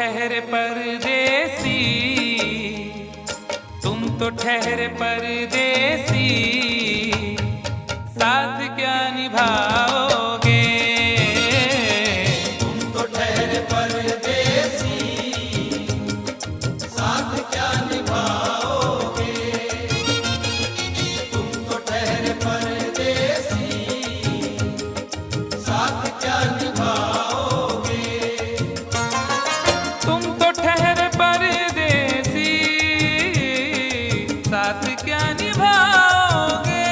ठहरे परदेसी, तुम तो ठहरे परदेसी, साथ क्या निभाओगे। तुम तो ठहरे परदेसी, साथ क्या निभाओगे। तुम तो ठहरे परदेसी, साथ क्या निभाओगे। तुम तो ठहरे परदेसी, साथ क्या निभाओगे।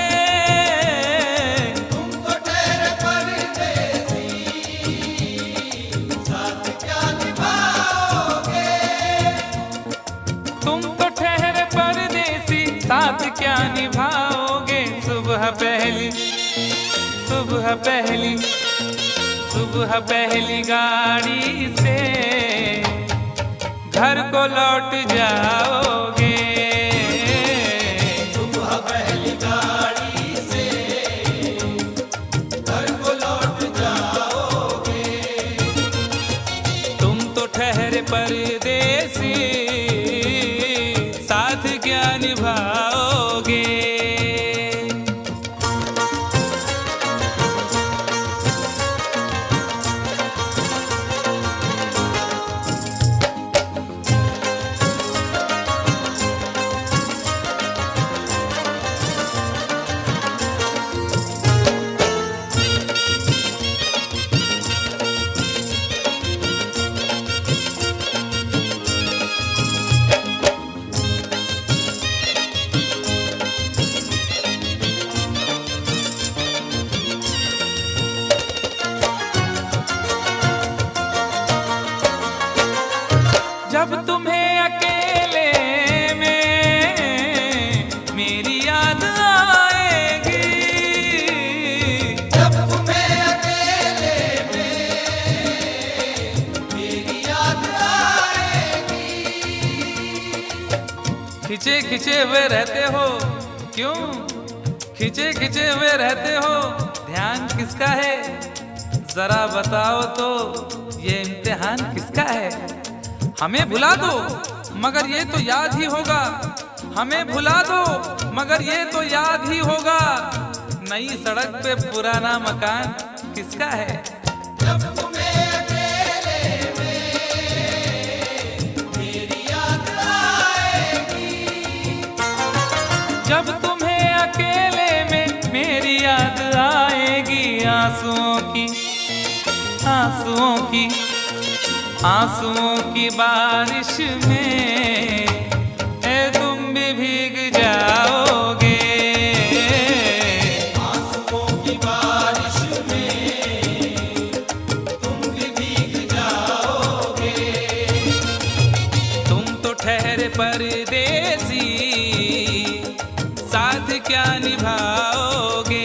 तुम तो ठहरे परदेसी, साथ क्या निभाओगे। तुम तो ठहरे परदेसी, साथ क्या निभाओगे। सुबह पहली, सुबह पहली, सुबह पहली गाड़ी से घर को लौट जाओगे। सुबह पहली गाड़ी से घर को लौट जाओगे। तुम तो ठहरे परदेसी, साथ क्या निभाओगे। जब तुम्हें अकेले में मेरी याद आएगी। जब तुम्हें अकेले में मेरी याद आएगी। खिंचे खिंचे हुए रहते हो क्यों, खिंचे खिंचे हुए रहते हो, ध्यान किसका है जरा बताओ तो, ये इम्तिहान किसका है। हमें भुला दो मगर ये तो याद ही होगा, हमें भुला दो मगर ये तो याद ही होगा। नई सड़क पे पुराना मकान किसका है। जब तुम्हें अकेले में मेरी याद आएगी। जब तुम्हें अकेले में मेरी याद आएगी। आंसुओं की, आंसुओं की, आंसुओं की बारिश में तुम भी भीग जाओगे। आंसुओं की बारिश में तुम भी भीग जाओगे। तुम तो ठहरे परदेसी, साथ क्या निभाओगे।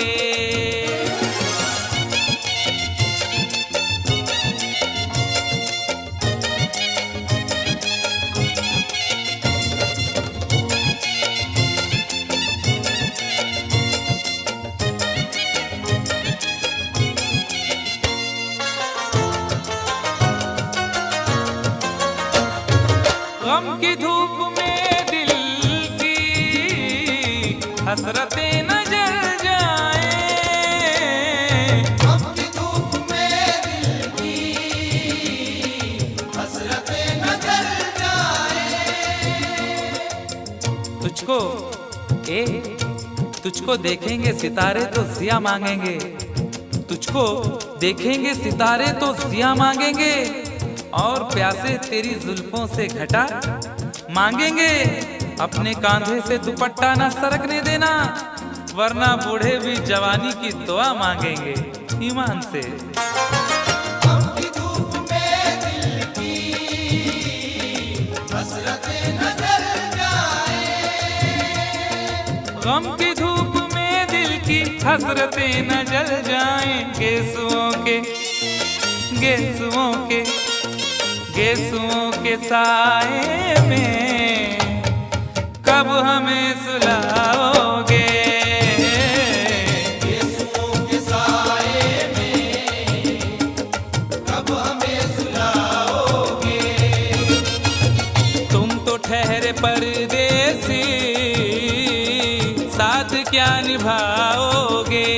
गम की धूप में दिल की हसरतें न जल जाए। गम की धूप में दिल की हसरतें न जल जाए। तुझको तुझको देखेंगे सितारे तो जिया मांगेंगे। तुझको देखेंगे सितारे तो जिया मांगेंगे, और प्यासे तेरी जुल्फों से घटा मांगेंगे। अपने कांधे से दुपट्टा ना सरकने देना, वरना बूढ़े भी जवानी की दुआ मांगेंगे ईमान से। गम की धूप में दिल की हसरतें न जल जाए। गम की धूप में दिल की हसरतें न जल जाएं। गेसुओं के, गेसुओं के, गेसुओं के साए में कब हमें सुलाओगे। गेसुओं के साए में कब हमें सुलाओगे। परदेसी, साथ क्या निभाओगे।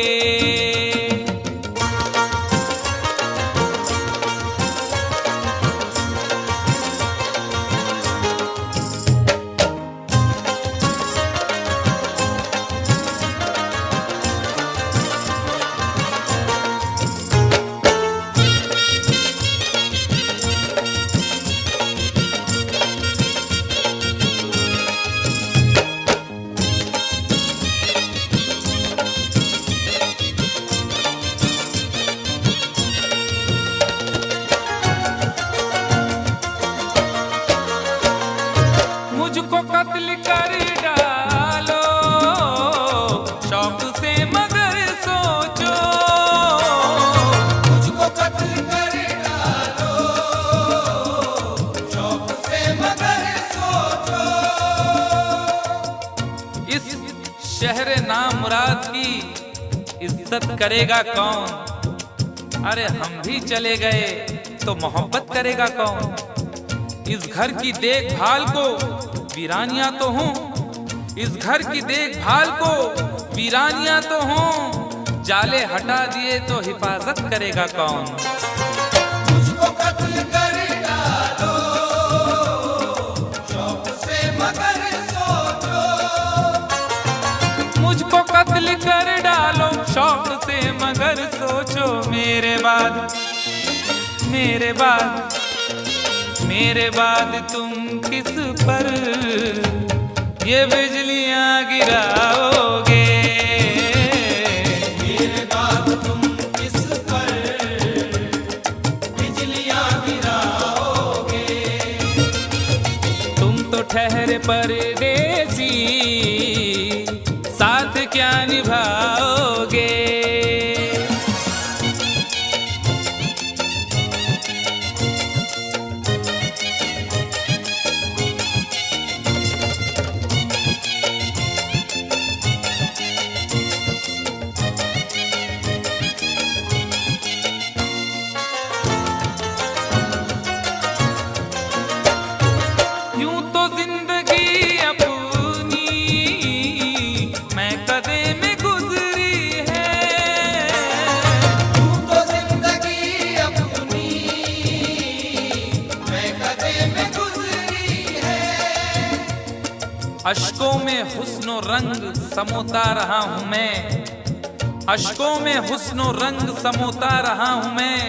मुझको कत्ल कर डालो शौक से मगर सोचो, मुझको कत्ल कर डालो शौक से मगर सोचो। इस शहर नामुराद की इज्जत करेगा कौन। अरे हम भी चले गए तो मोहब्बत करेगा कौन। इस घर की देखभाल को वीरानियां तो हूँ, इस घर की देखभाल को वीरानियां तो हूँ, जाले हटा दिए तो हिफाजत करेगा कौन। मुझको कत्ल कर डालो शौक से मगर सोचो। मुझको कत्ल कर डालो शौक से मगर सोचो। मेरे बाद मेरे बाद मेरे बाद तुम किस पर ये बिजलियां गिराओगे। मेरे बाद तुम किस पर बिजलियां गिराओगे। तुम तो ठहरे परदेसी, साथ क्या निभाओगे। यूं तो जिंदगी अपनी मैं कदे में गुजरी है। यूं तो जिंदगी अपनी मैं कदे में गुजरी है। अश्कों में हुस्नो रंग समोता रहा हूं मैं, अश्कों में हुस्नो रंग समोता रहा हूं मैं।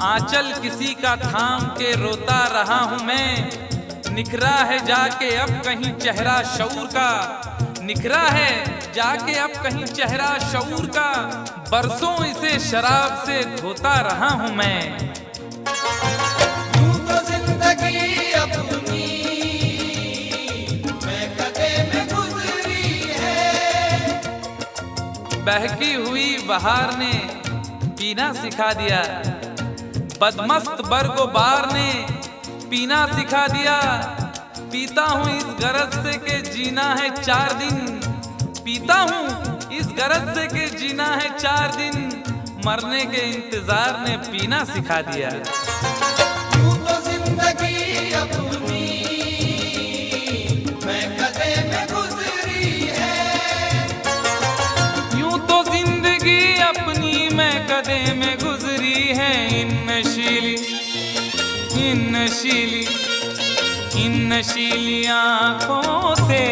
आंचल किसी का थाम के रोता रहा हूं मैं। निखरा है जाके अब कहीं चेहरा शऊर का, निखरा है जाके अब कहीं चेहरा शऊर का। बरसों इसे शराब से धोता रहा हूं मैं। यूं तो जिंदगी अपनी मैं कदे में गुजरी है। बहकी हुई बहार ने पीना सिखा दिया, बदमस्त बरगोबार ने पीना सिखा दिया। पीता हूँ इस गरज से के जीना है 4 दिन, पीता हूँ इस गरज से के जीना है 4 दिन। मरने के इंतजार ने पीना सिखा दिया। यूं तो जिंदगी अपनी मैं कदे में गुजरी है। यूं तो जिंदगी अपनी मैं कदे में गुजरी है। इन नशीली आँखों से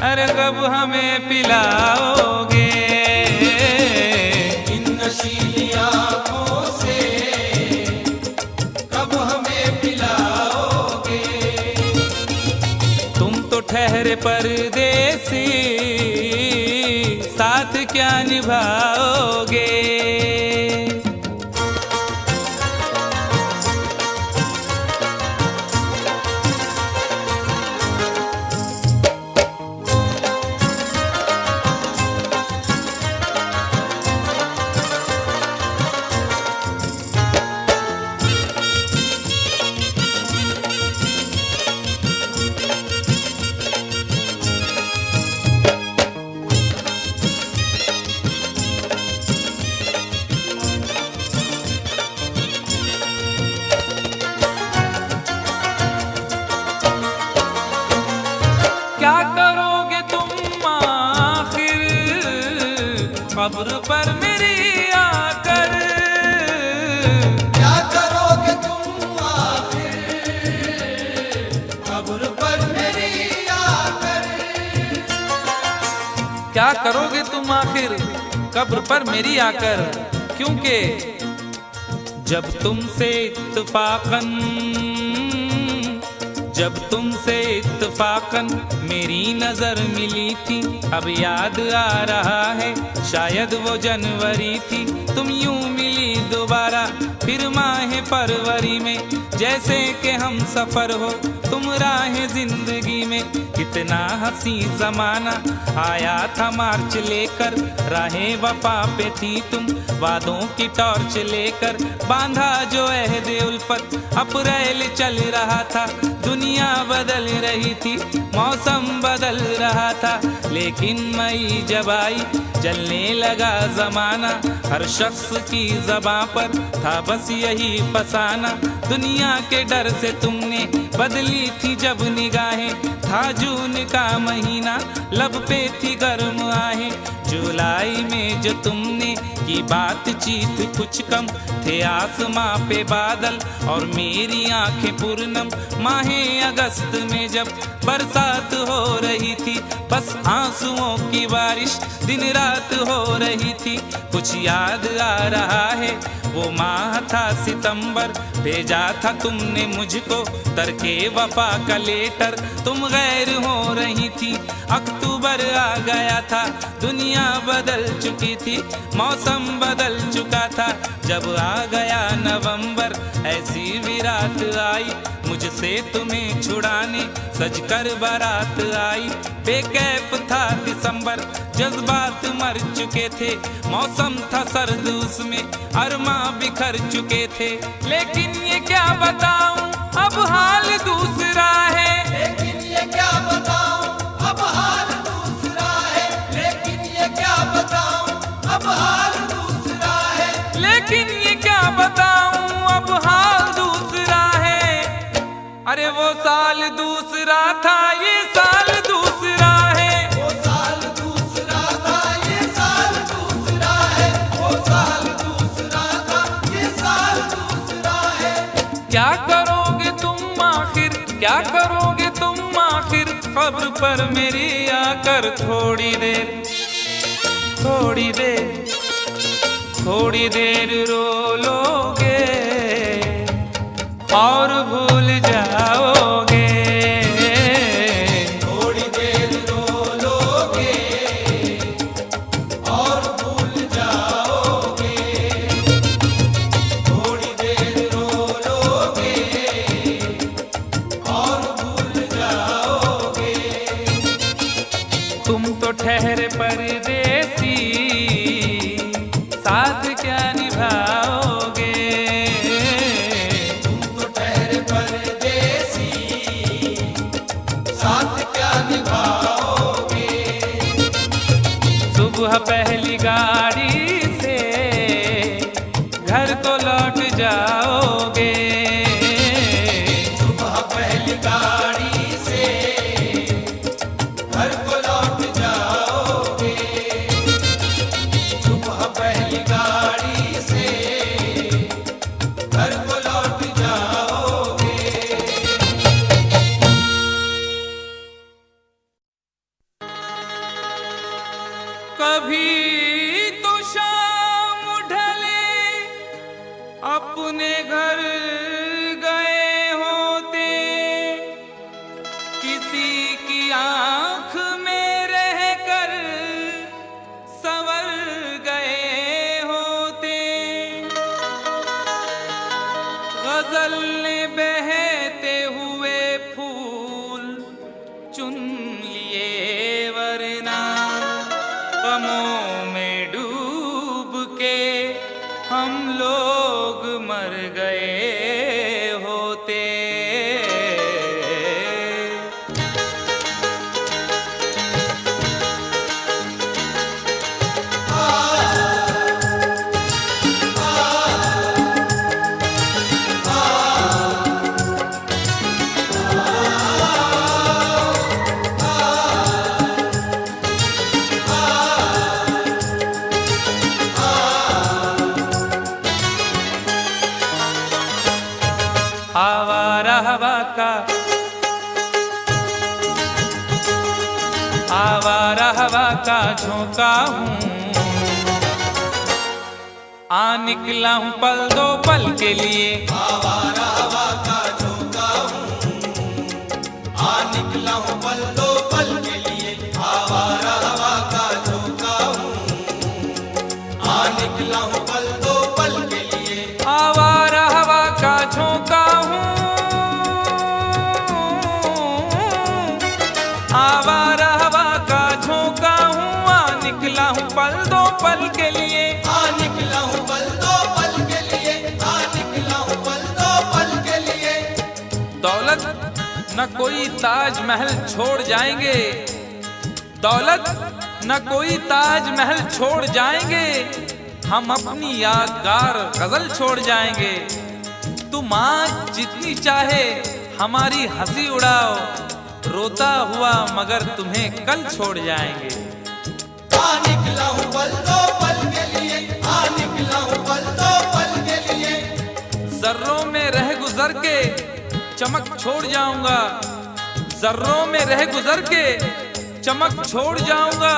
अरे कब हमें पिलाओगे। इन नशीली आँखों से कब हमें पिलाओगे। तुम तो ठहरे परदेसी, साथ क्या निभाओगे। कब्र पर मेरी आकर। क्या करोगे तुम आखिर कब्र पर मेरी आकर। क्या करोगे तुम आखिर कब्र पर मेरी आकर, क्योंकि जब तुमसे इत्तफाकन मेरी नजर मिली थी, अब याद आ रहा है शायद वो जनवरी थी। तुम यूं मिली दोबारा फिर माह फरवरी में, जैसे कि हम सफर हो तुम राह जिंदगी में। कितना हंसी जमाना आया था मार्च लेकर, राहे वफा पे थी तुम वादों की टॉर्च लेकर। बांधा जो अहद उल्फत अप्रैल चल रहा था, दुनिया बदल रही थी मौसम बदल रहा था। लेकिन मई जब आई चलने लगा जमाना, हर शख्स की ज़बां पर था बस यही फसाना। दुनिया के डर से तुमने बदली थी जब निगाहें, था जून का महीना लब पे थी गर्म आहें। जुलाई में जो तुमने की बातचीत कुछ कम थे आसमां पे बादल और मेरी आंखें पूर्णम। माहे अगस्त में जब बरसात हो रही थी, बस आंसुओं की बारिश दिन रात हो रही थी। कुछ याद आ रहा है वो माह था सितंबर, भेजा था तुमने मुझको तरके वफा का लेटर। तुम गैर हो रही थी, अक्टूबर आ गया था, दुनिया बदल चुकी थी, मौसम बदल चुका था। जब आ गया नवंबर ऐसी भी रात आई, मुझसे तुम्हें छुड़ाने सजकर बारात आई। बेकैफ था दिसंबर, जज्बात मर चुके थे, मौसम था सर्द उसमें अरमा बिखर चुके थे। लेकिन ये क्या बताऊं अब हाल दूसरा है। लेकिन ये क्या बताऊं अब हाल दूसरा है। लेकिन ये क्या बताऊं अब हाल दूसरा है। लेकिन ये क्या बताऊं अब हाल दूसरा है। अरे वो साल दूसरा था, ये साल दूसरा है। वो साल दूसरा था, ये साल दूसरा है। वो साल दूसरा था, ये साल दूसरा है। क्या करोगे तुम आखिर, क्या करोगे तुम आखिर कब्र पर मेरी आकर। थोड़ी देर थोड़ी देर थोड़ी देर रो लोगे और भूल जाओगे। थोड़ी देर रो लोगे और भूल जाओगे। थोड़ी देर रो लोगे और भूल जाओगे। तुम तो ठहरे परदेसी, साथ क्या निभाओगे। तुम तो ठहरे परदेसी, साथ क्या निभाओगे। सुबह पहली गाड़ी से घर को लौट जाओगे। सुबह पहली गाड़ी से घर को लौट जाओगे। सुबह पहली गाड़ी से घर को लौट जाओगे। कभी तो शाम ढले अपने घर गए होते, किसी की आंख में रहकर संवर गए होते। गजल ने बहते हुए फूल चुन लिए, वरना गमों में डूब के हम लोग मर गए होते। आवारा हवा का, आवारा हवा का झोंका हूँ, आ निकला हूँ पल दो पल के लिए। आवारा हवा का झोंका हूँ, आ निकला हूँ पल दो पल के लिए। आवारा हवा का झोंका हूँ, आ निकला हूँ पल दो पल के लिए। आवारा हवा का झोंका हूँ, आवारा हवा का झोंका हूँ, आ निकला हूँ पल दो पल के लिए। आ निकला हूँ पल दो पल के लिए, आ निकला हूँ पल दो पल के लिए। दौलत न कोई ताजमहल छोड़ जाएंगे, दौलत न कोई ताजमहल छोड़ जाएंगे, हम अपनी यादगार गजल छोड़ जाएंगे। तुम आज जितनी चाहे हमारी हंसी उड़ाओ, रोता हुआ मगर तुम्हें कल छोड़ जाएंगे। आ निकला हूँ पल दो पल के लिए, आ निकला हूँ पल दो पल के लिए। जर्रों में रह गुजर के चमक छोड़ जाऊंगा, जर्रों में रह गुजर के चमक छोड़ जाऊंगा,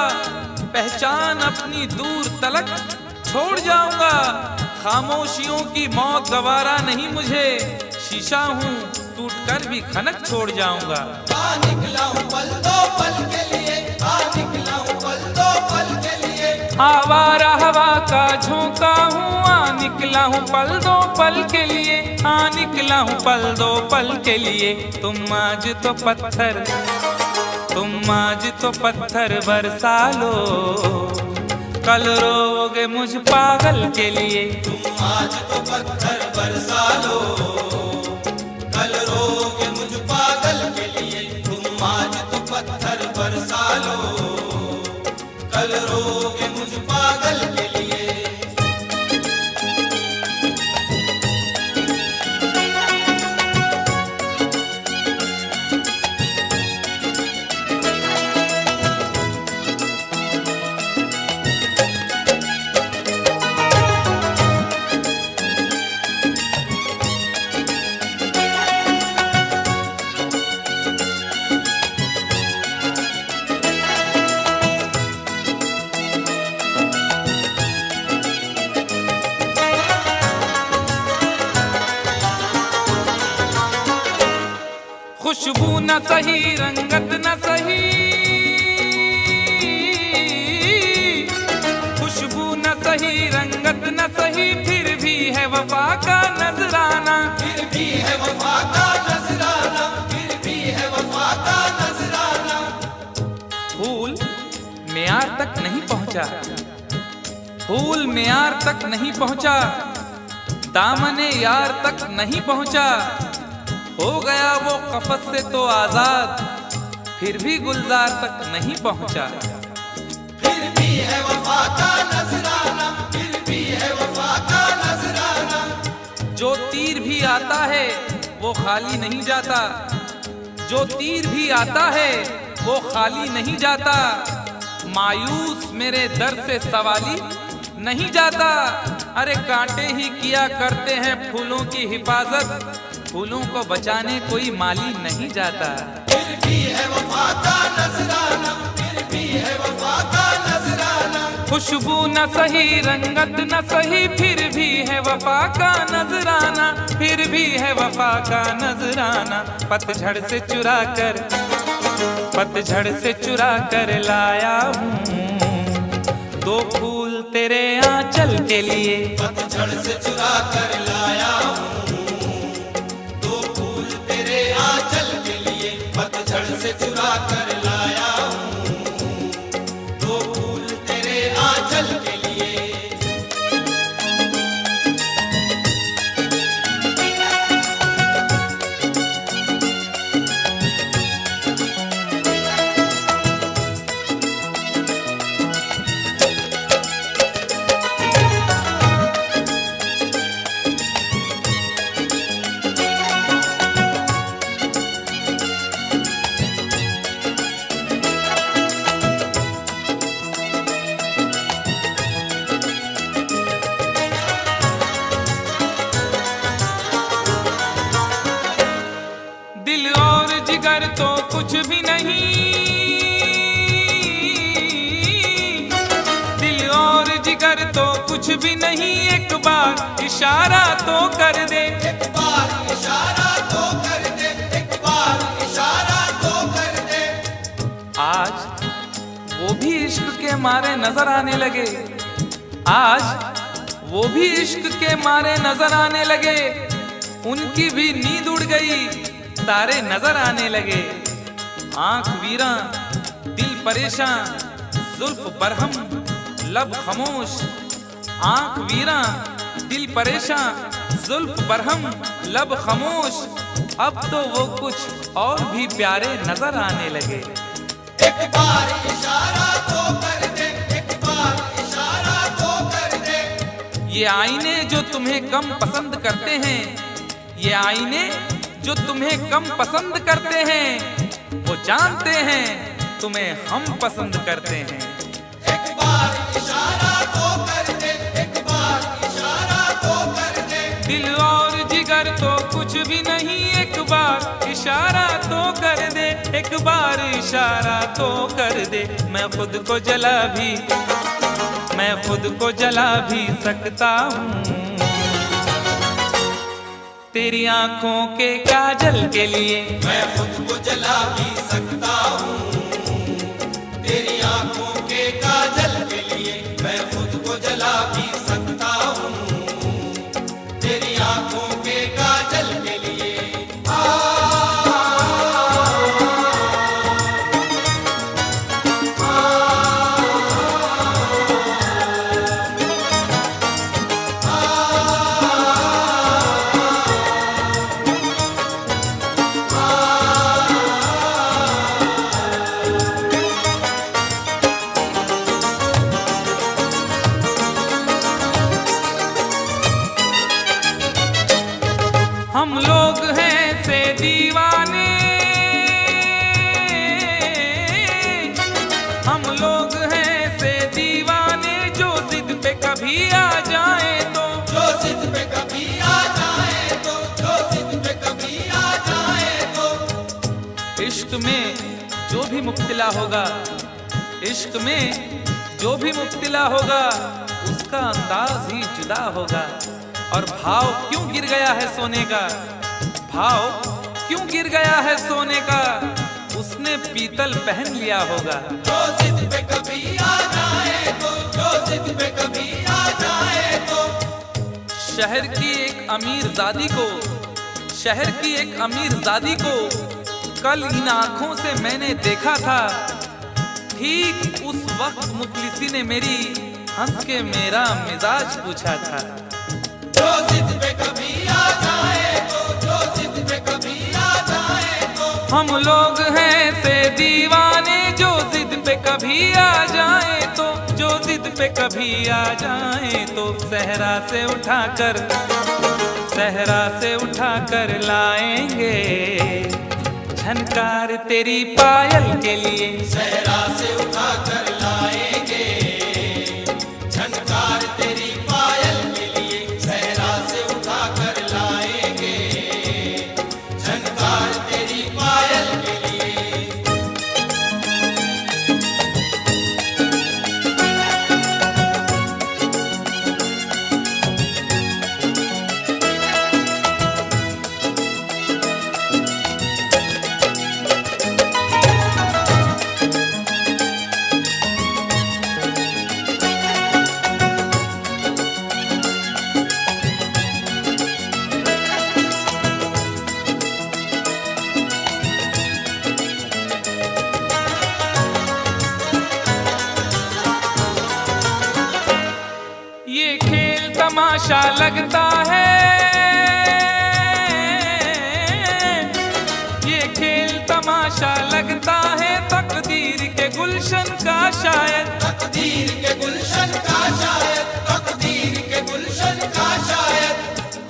पहचान अपनी दूर तलक छोड़ जाऊंगा। खामोशियों की मौत गवारा नहीं मुझे, शीशा हूँ टूट कर भी खनक छोड़ जाऊंगा। आ निकला हूँ पल दो पल के लिए, आ निकला हूँ पल दो पल के लिए। आवारा हवा का झोंका हूँ, आ निकला हूँ पल दो पल के लिए, आ निकला हूँ पल दो पल के लिए। तुम आज तो पत्थर, तुम आज तो पत्थर बरसा लो, कल रोगे मुझ पागल के लिए। तुम आज तो पत्थर बरसा लो, कल रोगे मुझ पागल के लिए। तुम आज तो पत्थर बरसा लो, कल रोगे मुझ पागल के लिए। खुशबू न सही, रंगत न सही, खुशबू न सही, रंगत न सही, फिर भी है वफा का नजराना। फिर भी है वफा का नजराना, फिर भी है वफा का नजराना। फूल मेयार तक नहीं पहुंचा, फूल मेयार तक नहीं पहुंचा, दामने यार तक नहीं पहुंचा, हो गया वो कफस से तो आजाद, फिर भी गुलजार तक नहीं पहुंचा। फिर भी है वफा का नजराना, फिर भी है वफा का नजराना। जो तीर भी आता है वो खाली नहीं जाता, जो तीर भी आता है वो खाली नहीं जाता, मायूस मेरे दर से सवाली नहीं जाता। अरे कांटे ही किया करते हैं फूलों की हिफाजत, फूलों को बचाने कोई माली नहीं जाता। फिर भी है वफा का नजराना, फिर भी है वफा का नजराना। खुशबू न सही, रंगत न सही, फिर भी है वफा का नजराना, फिर भी है वफा का नजराना। पतझड़ से चुरा कर, पतझड़ से चुरा कर लाया हूँ दो फूल तेरे आंचल के लिए। पतझड़ से चुरा कर लाया हूँ दो फूल तेरे आंचल के लिए। पतझड़ से चुरा कर लाया हूँ दो फूल तेरे आंचल के लिए। जिगर तो कुछ भी नहीं, दिल और जिगर तो कुछ भी नहीं, एक बार इशारा तो कर दे, एक बार इशारा तो कर दे, एक बार इशारा तो कर दे। आज वो भी इश्क के मारे नजर आने लगे, आज वो भी इश्क के मारे नजर आने लगे, उनकी भी नींद उड़ गई, तारे नजर आने लगे। आंख वीरा दिल परेशान, जुल्फ बरहम लब खामोश, आंख वीरा दिल परेशान, जुल्फ बरहम लब खामोश, अब तो वो कुछ और भी प्यारे नजर आने लगे। एक बार इशारा तो कर दे, एक बार इशारा तो कर दे। ये आईने जो तुम्हें कम पसंद करते हैं, ये आईने जो तुम्हें कम पसंद करते हैं, वो जानते हैं तुम्हें हम पसंद करते हैं। एक बार इशारा तो कर दे, एक बार इशारा तो कर दे। दिल और जिगर तो कुछ भी नहीं, एक बार इशारा तो कर दे, एक बार इशारा तो कर दे। मैं खुद को जला भी, मैं खुद को जला भी सकता हूँ तेरी आंखों के काजल के लिए, मैं खुद को जला भी सकता हूँ तेरी आंखों के काजल के लिए, मैं खुद को जला भी सकता हूँ तेरी आंखों के काजल के लिए। हम लोग हैं से दीवाने, हम लोग हैं से दीवाने, जो जिद पे कभी आ जाए तो, जो जिद पे कभी आ जाए तो, जो जिद पे कभी आ जाए तो। इश्क में जो भी मुब्तला होगा, इश्क में जो भी मुब्तला होगा, उसका अंदाज ही जुदा होगा। और भाव क्यों गिर गया है सोने का, भाव क्यों गिर गया है सोने का, उसने पीतल पहन लिया होगा। जो जिद पे कभी आ जाए तो, जो जिद पे कभी आ जाए तो। शहर की एक अमीर जादी को, शहर की एक अमीर जादी को कल इन आंखों से मैंने देखा था, ठीक उस वक्त मुफलिसी ने मेरी हंस के मेरा मिजाज पूछा था। जो जिद पे कभी आ जाए तो, जो जिद पे कभी आ जाए तो। हम लोग हैं से दीवाने, जो जिद पे कभी आ जाए तो, जो जिद पे कभी आ जाए तो। सहरा से उठाकर, सहरा से उठाकर लाएंगे झनकार तेरी पायल के लिए, सहरा से उठा कर लाएंगे झनकार तेरी पायल के लिए, सहरा से उठा कर लाएंगे झनकार तेरी पायल के लिए। तमाशा लगता है, ये खेल तमाशा लगता है, तकदीर के गुलशन का शायद, तकदीर के गुलशन का शायद, तकदीर के गुलशन का शायद।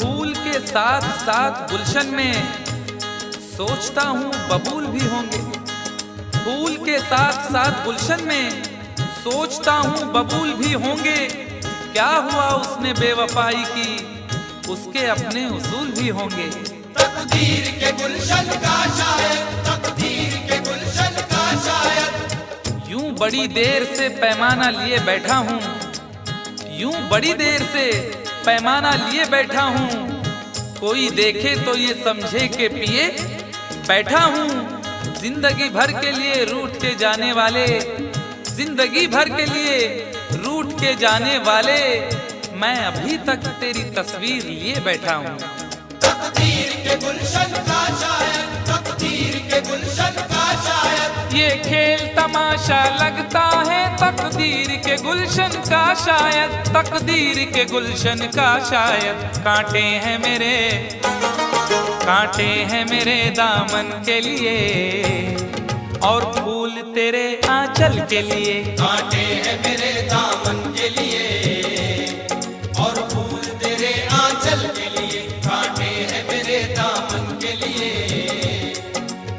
फूल के साथ साथ गुलशन में सोचता हूँ बबूल भी होंगे, फूल के साथ साथ गुलशन में सोचता हूँ बबूल भी होंगे। क्या हुआ उसने बेवफाई की, उसके अपने उसूल भी होंगे। तकदीर के गुलशन का शायद बड़ी देर से पैमाना लिए बैठा हूँ, यूं बड़ी देर से पैमाना लिए बैठा हूँ। कोई देखे तो ये समझे के पिए बैठा हूँ। जिंदगी भर के लिए रूठ के जाने वाले, जिंदगी भर के लिए रूठ के जाने वाले, मैं अभी तक तेरी तस्वीर लिए बैठा हूँ। तकदीर के गुलशन का शायद, तकदीर के गुलशन का शायद, ये खेल तमाशा लगता है तकदीर के गुलशन का शायद, तकदीर के गुलशन का शायद। कांटे हैं मेरे, कांटे हैं मेरे दामन के लिए, और फूल तेरे आंचल के लिए। कांटे हैं मेरे दामन के लिए, और फूल तेरे आंचल के लिए। कांटे हैं मेरे दामन के लिए,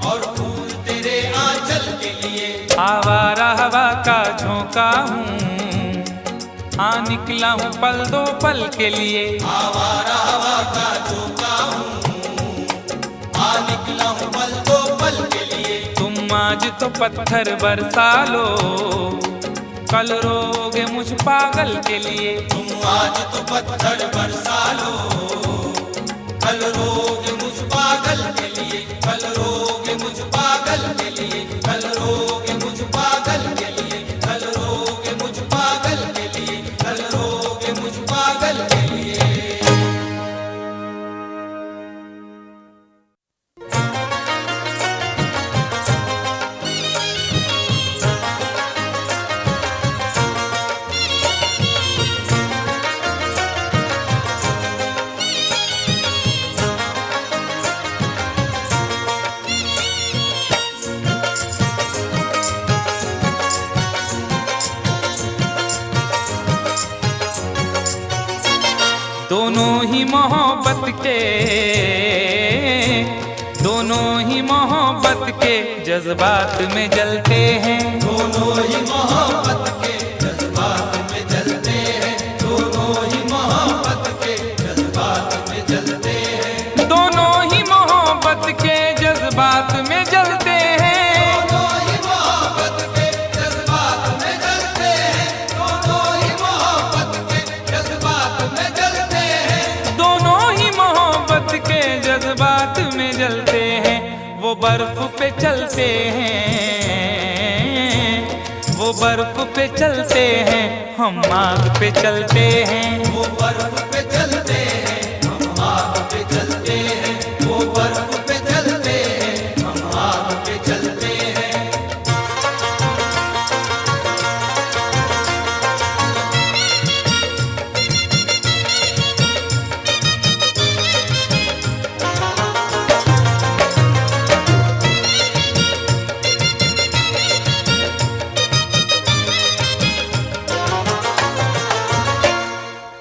और फूल तेरे आंचल के लिए। आवारा हवा का झोंका हूँ, हाँ निकला हूँ पल दो पल के लिए। आवारा हवा का झोंका हूँ, आ निकला हूँ पल दो पल के लिए। तुम आज तो पत्थर बरसा लो, कल रोगे मुझ पागल के लिए। तुम आज तो पत्थर बरसा लो, कल रोगे मुझ पागल के लिए। कल रोगे मुझ पागल के लिए, कल रोगे मुझ पागल के लिए, कल रोगे मुझ पागल के लिए, कल रोगे मुझ पागल के लिए। दोनों ही मोहब्बत के, दोनों ही मोहब्बत के जज्बात में जलते हैं। दोनों ही मोहब्बत के जज्बात में जलते हैं, दोनों ही मोहब्बत के जज्बात में जलते हैं। दोनों ही मोहब्बत के जज्बात में जलते हैं। दोनों ही मोहब्बत के जज्बात में जलते हैं, दोनों ही मोहब्बत के जज्बात में जलते हैं। दोनों ही मोहब्बत के जज्बात में जलते हैं। वो बर्फ पे चलते हैं, वो बर्फ पे चलते हैं, हम आग पे चलते हैं। वो बर्फ पे चलते हैं, हम आग पे चलते हैं। वो बर्फ पे चलते हैं, हम आग पे चलते हैं।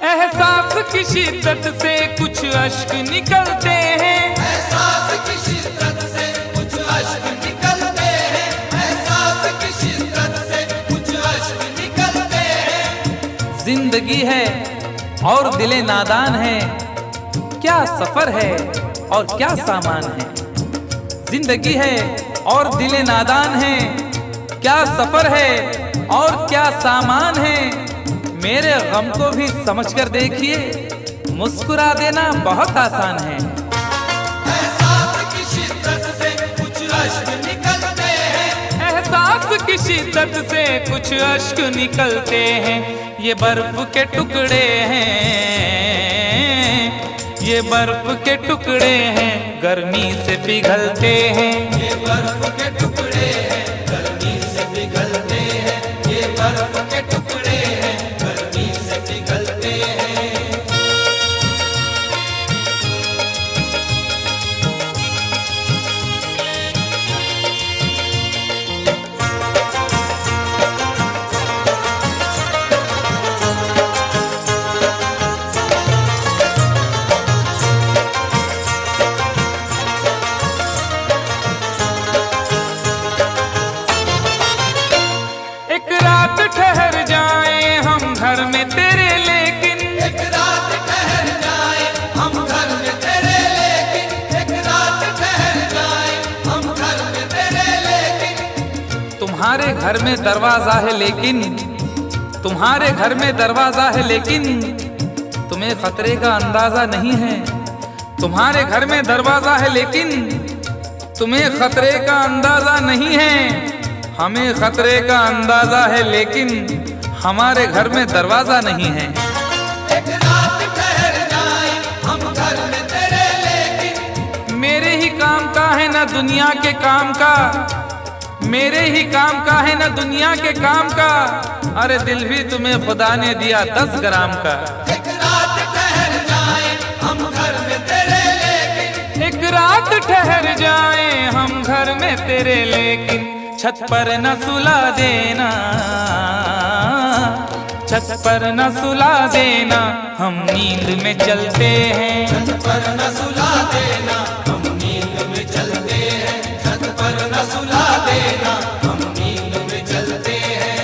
एहसास की शिद्दत से कुछ अश्क निकलते हैं। एहसास की शिद्दत से कुछ अश्क निकलते हैं, एहसास की शिद्दत से कुछ अश्क निकलते हैं। जिंदगी है और दिले नादान है, क्या सफर है और क्या सामान है। जिंदगी है और दिले नादान है, क्या सफर है और क्या सामान है। मेरे गम को भी समझकर देखिए, मुस्कुरा देना बहुत आसान है। एहसास की शिद्दत से कुछ अश्क निकलते हैं, एहसास की शिद्दत से कुछ अश्क निकलते हैं। ये बर्फ के टुकड़े हैं, ये बर्फ के टुकड़े हैं, गर्मी से पिघलते हैं। ये बर्फ के टुकड़े हैं, गर्मी से पिघलते हैं। ये बर्फ के टुकड़े हैं, गर्मी से पिघलते हैं। तुम्हारे घर में दरवाजा है लेकिन तुम्हारे घर में दरवाजा है लेकिन तुम्हें खतरे का अंदाजा नहीं है। तुम्हारे घर में दरवाजा है लेकिन तुम्हें खतरे का अंदाजा नहीं है। हमें खतरे का अंदाजा है लेकिन हमारे घर में दरवाजा नहीं है। एक रात ठहर जाए हम घर में तेरे लेकिन मेरे ही काम का है ना दुनिया के काम का, मेरे ही काम का है ना दुनिया के काम का। अरे दिल भी तुम्हें खुदा ने दिया 10 ग्राम का। एक रात ठहर जाए हम घर में तेरे लेकिन एक रात ठहर जाए हम घर में तेरे लेकिन छत पर न सुला देना, छत पर न सुला देना, हम नींद में चलते हैं। छत पर न सुला देना हम नींद में चलते हैं। छत पर न सुला देना हम नींद में चलते हैं।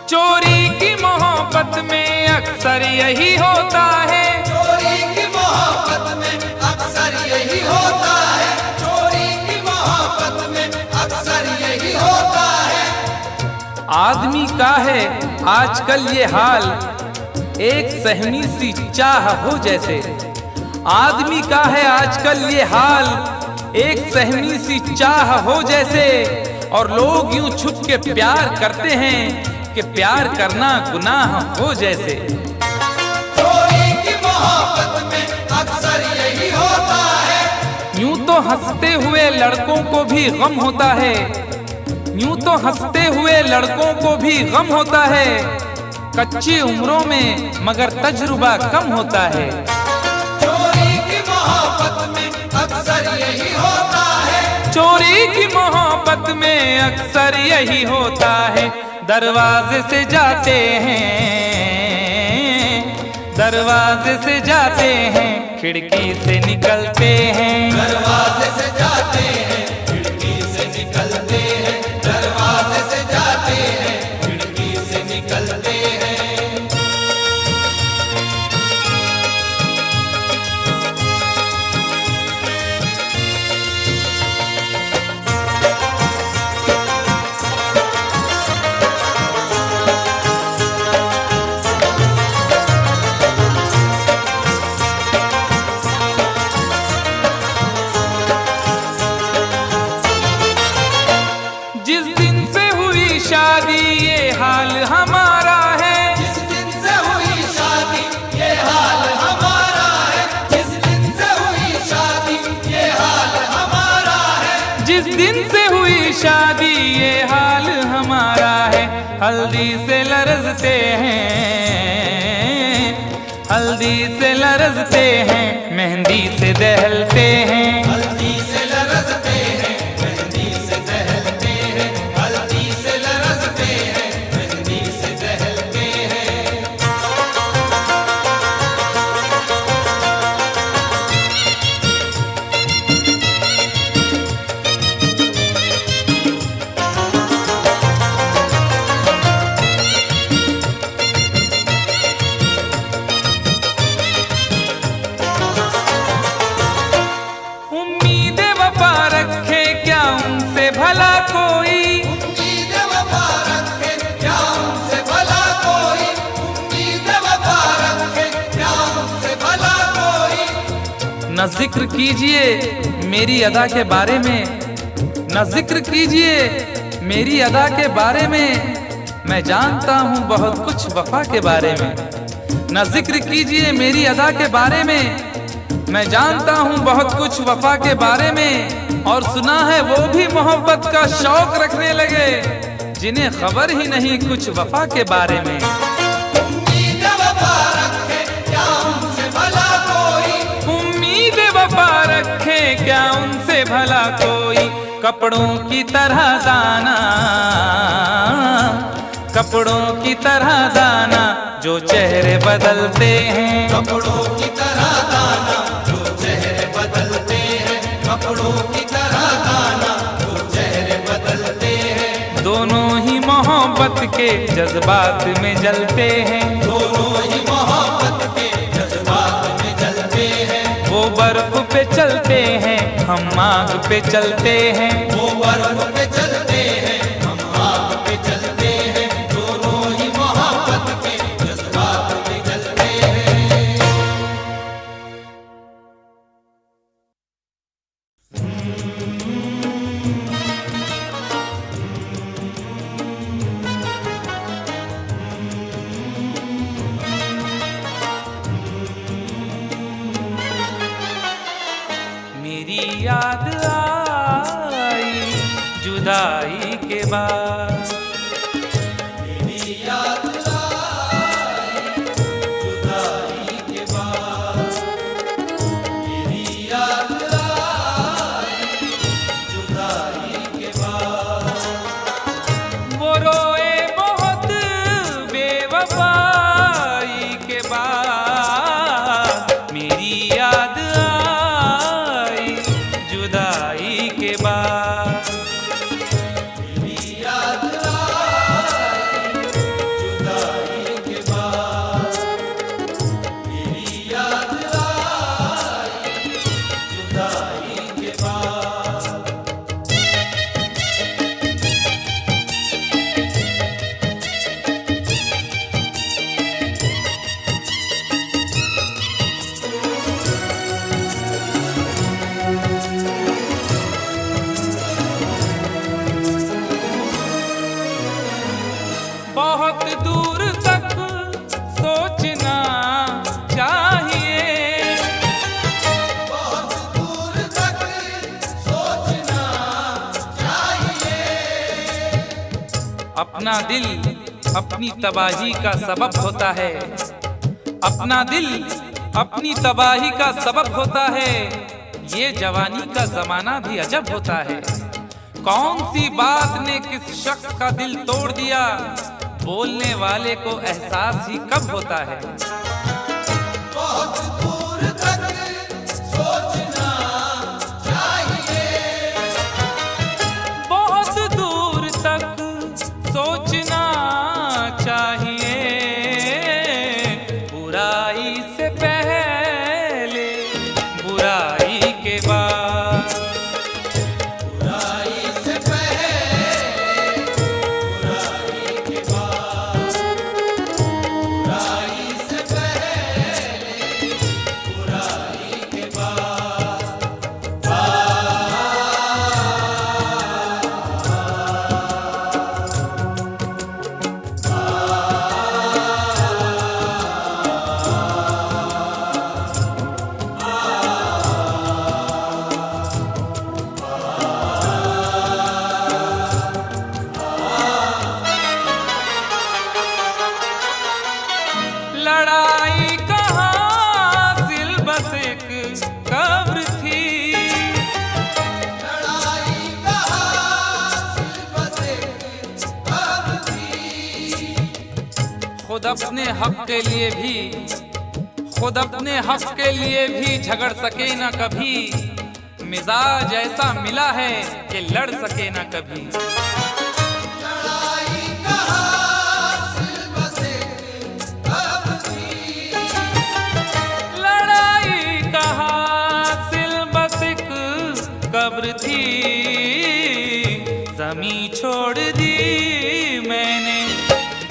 चोरी की मोहब्बत में अक्सर यही होता है। चोरी की मोहब्बत में अक्सर यही होता है। चोरी की मोहब्बत में अक्सर यही होता है। आदमी का है आजकल ये हाल, एक सहमी सी चाह हो जैसे। आदमी का है आजकल ये हाल, एक सहमी सी चाह हो जैसे। और लोग यूं छुप के प्यार करते हैं कि प्यार करना गुनाह हो जैसे। चोरी की मोहब्बत में अक्सर यही होता है। यूं तो हंसते हुए लड़कों को भी गम होता है, यूं तो हंसते हुए लड़कों को भी गम होता है। कच्ची उम्रों में मगर तजुर्बा कम होता है। चोरी की मोहब्बत में अक्सर यही होता है। चोरी की मोहब्बत में अक्सर यही होता है। दरवाजे से जाते हैं, दरवाजे से जाते हैं, खिड़की से निकलते हैं। दरवाजे से जाते हैं खिड़की से निकलते हैं। दरवाजे से जाते हैं खिड़की से निकलते हैं। जिस दिन से हुई शादी ये हाल हमारा है। जिस दिन से हुई शादी ये हाल हमारा है। जिस दिन से हुई शादी ये हाल हमारा है। जिस दिन से हुई शादी ये हाल हमारा है। हल्दी से लरजते हैं, हल्दी से लरजते हैं, मेहंदी से दहलते हैं। हल्दी से लरजते हैं मेहंदी से दहलते हैं। हल्दी से लरजते हैं मेहंदी से दहलते हैं। उम्मीद वफा रखे क्या उनसे भला कोई। उम्मीद वफा रखे क्या उनसे भला कोई। उम्मीद वफा रखे क्या उनसे भला कोई। न जिक्र कीजिए मेरी अदा के बारे में, न जिक्र कीजिए मेरी अदा के बारे में। मैं जानता हूँ बहुत कुछ वफा के बारे में। न जिक्र कीजिए मेरी अदा के बारे में। मैं जानता हूँ बहुत कुछ वफा के बारे में। और सुना है वो भी मोहब्बत का शौक रखने लगे जिन्हें खबर ही नहीं कुछ वफा के बारे में। उम्मीद वफा रखे क्या उनसे भला कोई। उम्मीद वफा रखे क्या उनसे भला कोई। कपड़ों की तरह दाना, कपड़ों की तरह दाना, जो चेहरे बदलते हैं। कपड़ों की तरह दाना जो चेहरे बदलते के जज्बात में जलते हैं, दोनों ही मोहब्बत के जज्बात में जलते हैं। वो बर्फ पे चलते हैं, हम आग पे चलते हैं। वो बर्फ पे चलते हैं, हम आग पे चलते हैं। दोनों ही मोहब्बत के जज्बात में जलते हैं। मेरी याद आई जुदाई के बाद, मेरी याद आई जुदाई के बाद। मेरी याद आई जुदाई के बाद। वो रोए बहुत बेवफाई के बाद। मेरी याद आई जुदाई के बाद। मेरी याद आई जुदाई के बाद। मेरी याद आई जुदाई के बाद। बहुत दूर तक सोचना चाहिए, बहुत दूर तक सोचना चाहिए। अपना दिल अपनी तबाही का सबब होता है। अपना दिल अपनी तबाही का सबब होता है। ये जवानी का जमाना भी अजब होता है। कौन सी बात ने किस शख्स का दिल तोड़ दिया, बोलने वाले को एहसास ही कब होता है। बहुत दूर तक सोचना चाहिए। बहुत दूर तक सोचना चाहिए। बुराई से पहले बुराई के बाद। बुराई से पहले बुराई के बाद। बुराई से पहले बुराई के बाद। लड़ाई कहाँ सिल बस एक कब्र थी। लड़ाई कहाँ सिर्फ बस एक कब्र थी। खुद अपने हक के लिए भी, खुद अपने हक के लिए भी झगड़ सके ना कभी। मिजाज ऐसा मिला है कि लड़ सके ना कभी। लड़ाई कहाँ सिर्फ बस एक कब्र थी। लड़ाई कहाँ सिल बस एक कब्र थी। जमी छोड़ दी मैंने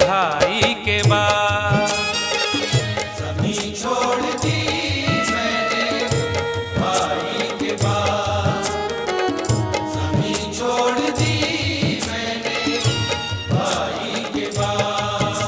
ढाई के बाद। जमीन छोड़ दी मैंने भाई के बाद। जमीन छोड़ दी मैंने भाई के बाद।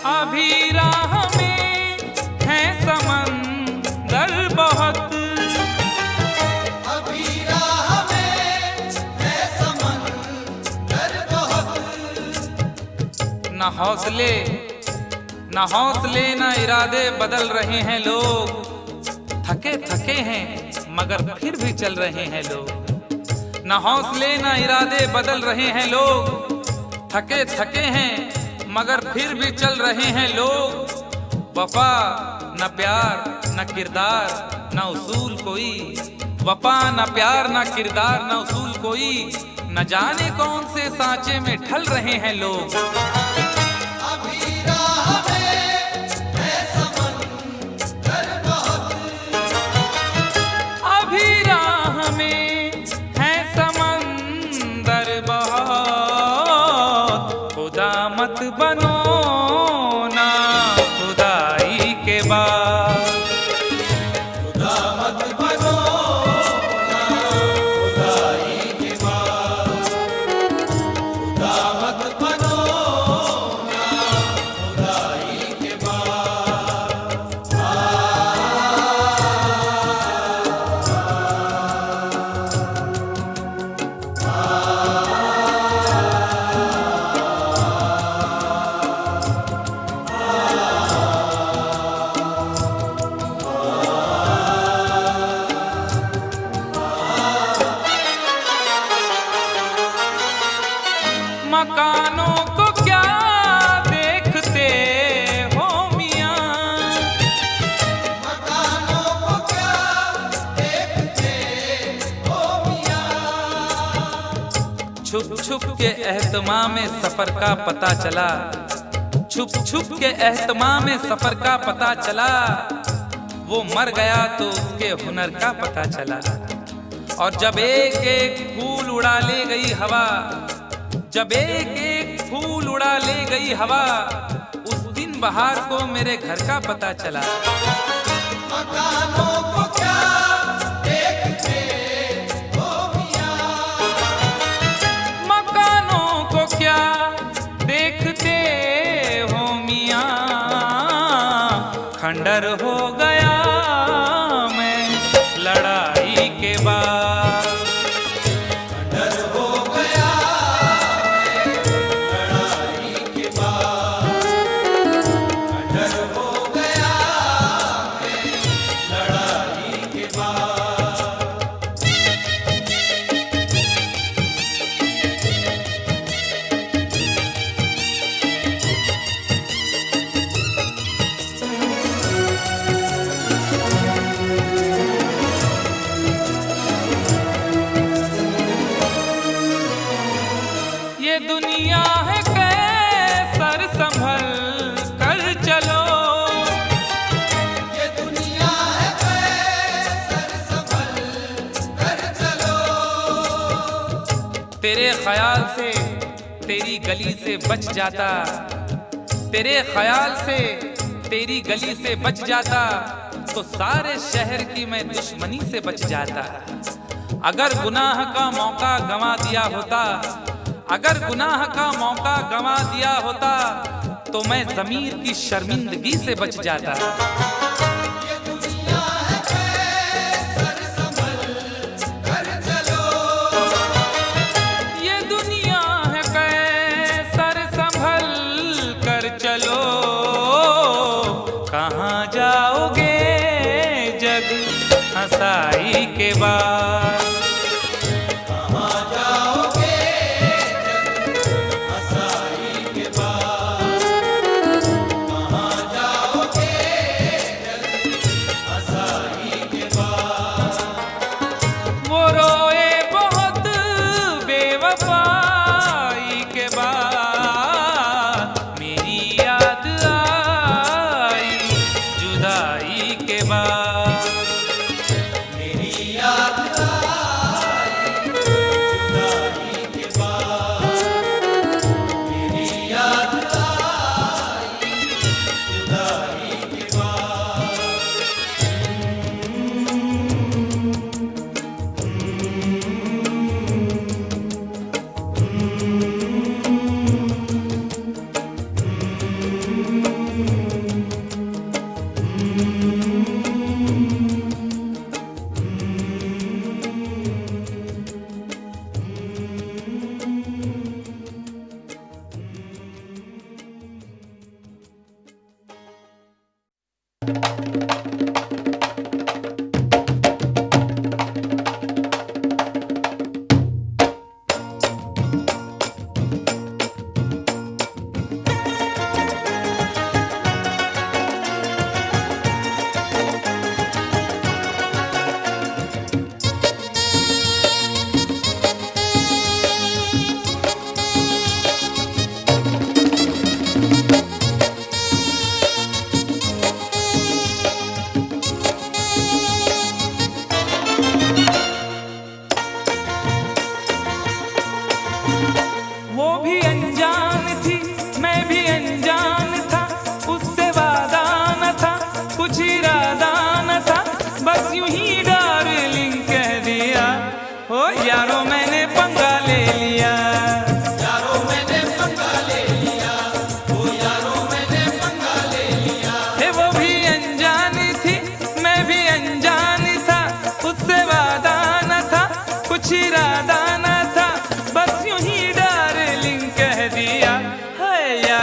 अभी राह में है समंदर बहुत। अभी राह में है समंदर बहुत। न हौसले न इरादे बदल रहे हैं लोग। थके थके हैं मगर फिर भी चल रहे हैं लोग। न हौसले न इरादे बदल रहे हैं लोग, थके थके हैं मगर फिर भी चल रहे हैं लोग। वफा न प्यार न किरदार न उसूल कोई, वफा न प्यार न किरदार न उसूल कोई, न जाने कौन से सांचे में ढल रहे हैं लोग। अभी राह में है समंदर बहुत, अभी राह में है समंदर बहुत, खुदा मत बनो ना खुदाई के बाद, खुदा मत बनो ना खुदाई के बाद, खुदा मत बनो ना खुदाई के बाद। मकानों को क्या देखते हो मियां, मकानों को क्या देखते हो मियां, छुप छुप के एहतमाम में सफर का पता चला, छुप छुप के एहतमाम में सफर का पता चला। वो मर गया तो उसके हुनर का पता चला। और जब एक एक फूल उड़ा ले गई हवा, जब एक एक फूल उड़ा ले गई हवा, उस दिन बहार को मेरे घर का पता चला। मकानों को क्या देखते हो मियां, मकानों को क्या देखते हो मियां, खंडर हो गया मैं लड़ाई के बाद, डर हो गया मैं लड़ाई के बाद, डर हो गया मैं लड़ाई के बाद। ये दुनिया है कैसर संभल कर चलो, ये दुनिया है कैसर संभल कर चलो, तेरे ख्याल से तेरी गली से बच जाता, तेरे ख्याल से तेरी गली से बच जाता, तो सारे शहर की मैं दुश्मनी से बच जाता। अगर गुनाह का मौका गंवा दिया होता, अगर गुनाह का मौका गंवा दिया होता, तो मैं ज़मीर की शर्मिंदगी से बच जाता। ये दुनिया है कैसर संभल कर चलो, ये दुनिया है कैसर संभल कर चलो, कहाँ जाओगे जग हंसाई के बाद, कहाँ जाओगे जग हंसाई के बाद, कहाँ जाओगे जग हंसाई के बाद। वो रोए बहुत बेवफाई के बाद, मेरी याद आई जुदाई के बाद, मेरी याद आई जुदाई के बाद, मेरी याद आई जुदाई के बाद।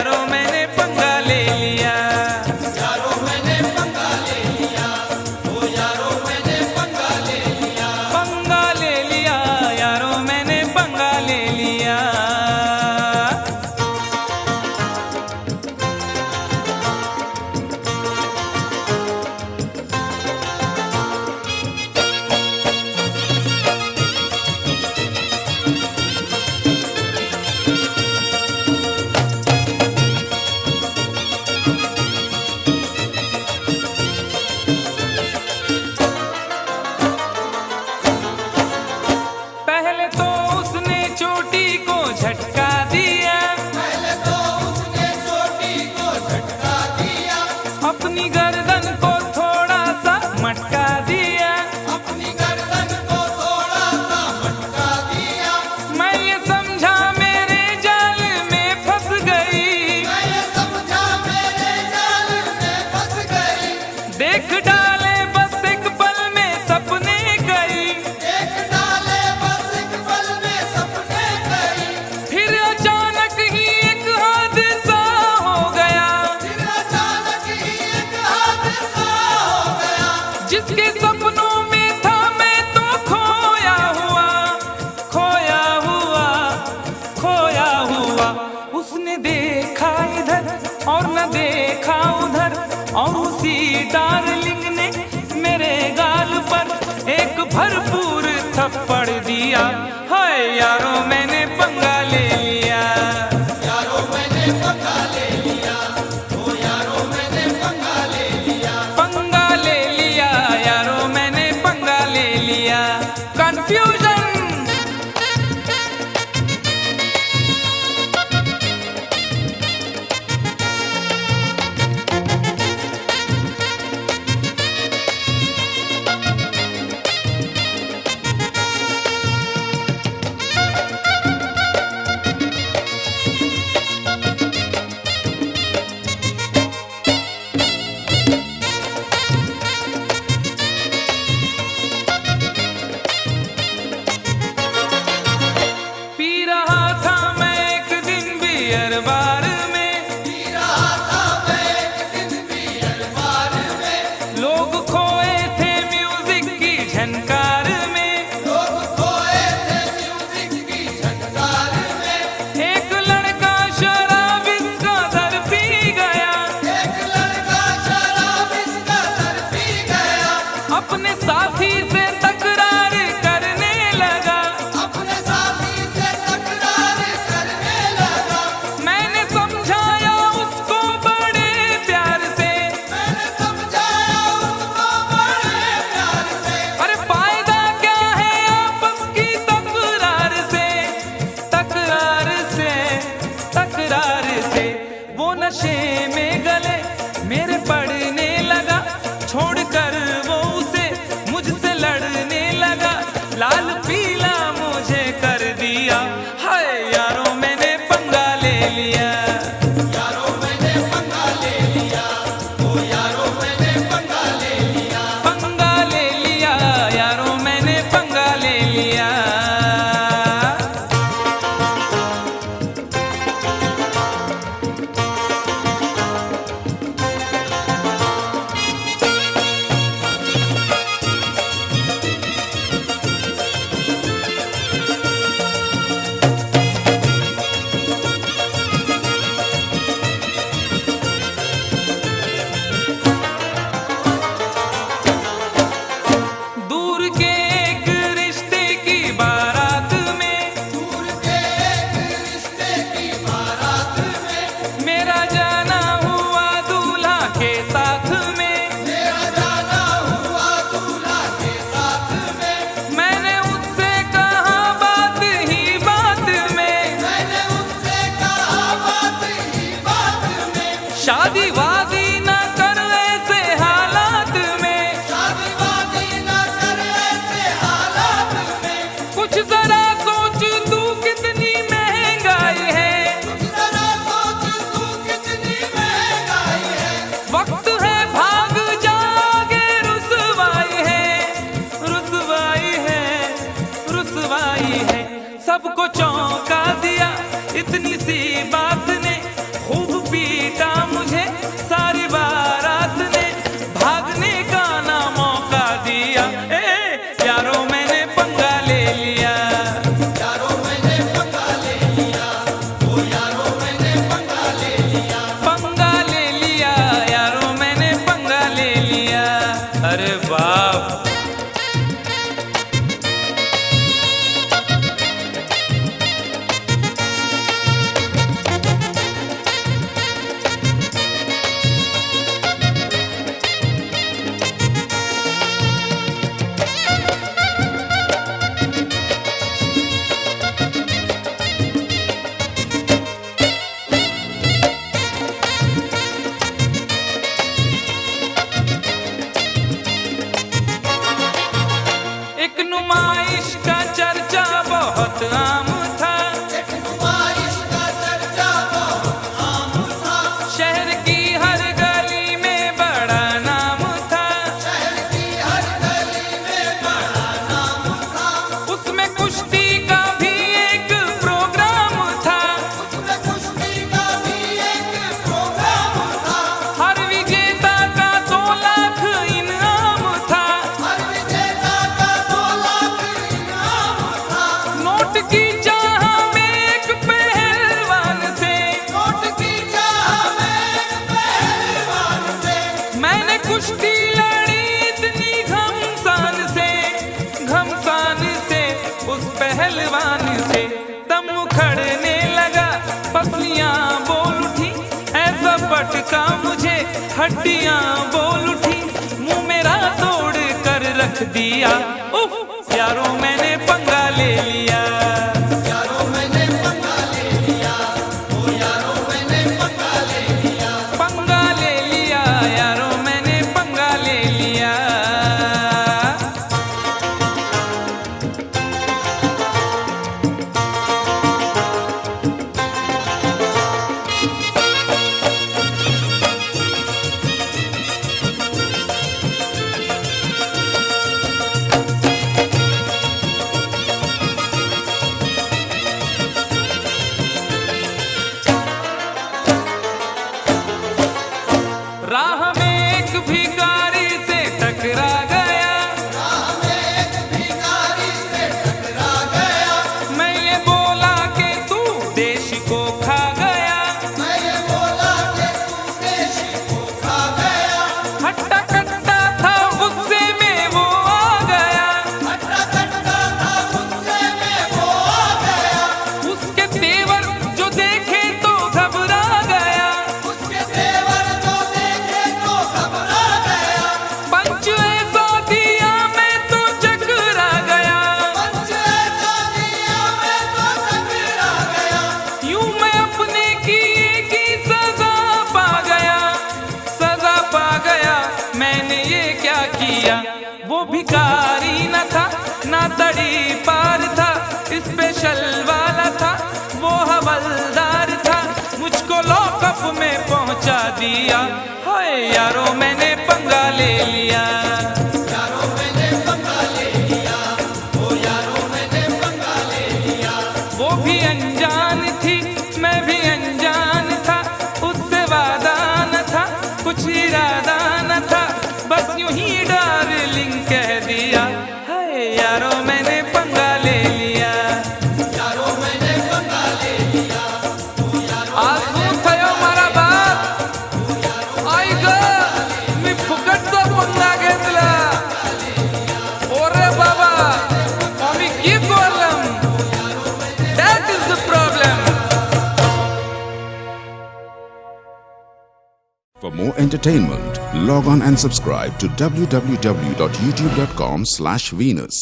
यारो मैंने पंगा ले लिया। यारो मैंने पंगा ले लिया, ओ यारो मैंने पंगा ले लिया। पंगा ले लिया यारो मैंने पंगा ले लिया। पहले तो उसने चोटी को झटका दिया, पहले तो उसने चोटी को झटका दिया, अपनी गर्दन को थोड़ा सा मटका दिया। अपनी गर्दन को थोड़ा सा मटका दिया। मैं ये समझा मेरे जाल में फंस गई, मैं ये समझा मेरे जाल में फंस गई। देख डाले बस एक पल में सपने गई। देख डाले बस एक पल में सपने गई। फिर अचानक ही एक हादसा हो गया, फिर अचानक ही एक हादसा हो गया। जिसके सपनों में था मैं तो खोया हुआ, खोया हुआ, खोया हुआ। उसने देखा इधर और न देखा उधर, और उसी डार्लिंग ने मेरे गाल पर एक भरपूर थप्पड़ दिया। हाय यारो मैंने पंगा ले लिया। यारो मैंने पंगा ले लिया, ओ यारो मैंने पंगा ले लिया। पंगा ले लिया यारो मैंने पंगा ले लिया। कंफ्यूजन पी रहा था मैं एक दिन बियर बार में, पी रहा था मैं एक दिन बियर बार में। लोग खोए थे म्यूजिक की झनकार में। लोग खोए थे म्यूजिक की झनकार में। एक लड़का शराब इसका दर पी गया, एक लड़का शराब इसका दर पी गया। अपने साथी से तकरार करने लगा। अपने साथी से तकरार करने लगा। मैंने समझाया उसको बड़े प्यार से, मैंने समझाया उसको बड़े प्यार से। अरे फायदा क्या है आपस की तकरार से, तकरार से, तकरार से। वो नशे में गले मेरे पड़ने लगा, छोड़कर वो उसे मुझसे लड़ने लगा। लाल पीला मुझे कर दिया। हाय यारो मैंने पंगा ले लिया। यारो मैंने पंगा ले लिया, ओ यारो मैंने पंगा ले लिया। पंगा ले लिया यारो मैंने पंगा ले लिया। दूर के एक रिश्ते की बारात में, दूर के एक रिश्ते की बारात में। मेरा जाना हुआ दूल्हा के साथ में। मेरा जाना हुआ दूल्हा के साथ में। मैंने उससे कहा बात ही बात में, मैंने उससे कहा बात ही बात में। शादी वादी न कर ऐसे हालात में। शादी वादी न कर ऐसे हालात में। कुछ जरा सोच तू कितनी महंगाई है, जरा सोच तू कितनी महंगाई है। वक्त है भाग जागे, रुसवाई है, रुसवाई है, रुसवाई है। सबको चौंका दिया इतनी सी बात ने, खूब हड्डियां बोल उठी, मुंह मेरा तोड़ कर रख दिया। उफ, यारों मैंने पंगा ले लिया। यारों मैंने पंगा ले लिया, ओ यारों मैंने पंगा ले लिया। पंगा ले लिया, यारों मैंने पंगा ले लिया। राह में एक भिखारी से टकरा गया, राह में एक भिखारी से टकरा गया। मैं ये बोला कि तू देश को खा गया। मैं ये बोला कि तू देश को खा गया। हट्टा कट्टा था गुस्से में वो आ गया, हट्टा कट्टा था गुस्से में वो आ गया। उसके तेवर जो देखे तो घबरा गया। उसके तेवर जो देखे तो घबरा गया। पंच ऐसा दिया मैं तो चकरा गया, पंच ऐसा दिया मैं तो टकरा गया। यूं मैं अपने किए की सजा पा गया। सजा पा गया, मैंने ये क्या किया। वो भिखारी न था ना तड़ी पार था, स्पेशल वाला था वो हवलदार था। मुझको लॉकअप में पहुंचा दिया। हाय यारों मैंने पंगा ले लिया। यारों मैंने पंगा ले लिया, ओ यारों मैंने पंगा ले लिया। वो भी अनजान थी, मैं भी अनजान था। उससे वादा न था, कुछ इरादा न था, बस यूं ही डार्लिंग कह दिया। हाय यारों मैंने पंगा ले लिया। यारों मैंने पंगा ले लिया, ओ यारों आसू थयो मारा बाप, आई ग मी फुकटचा पंगा घेतला। ओरे बाबा, आम्ही की बोलम, that is the problem. For more entertainment, log on and subscribe to www.youtube.com/Venus.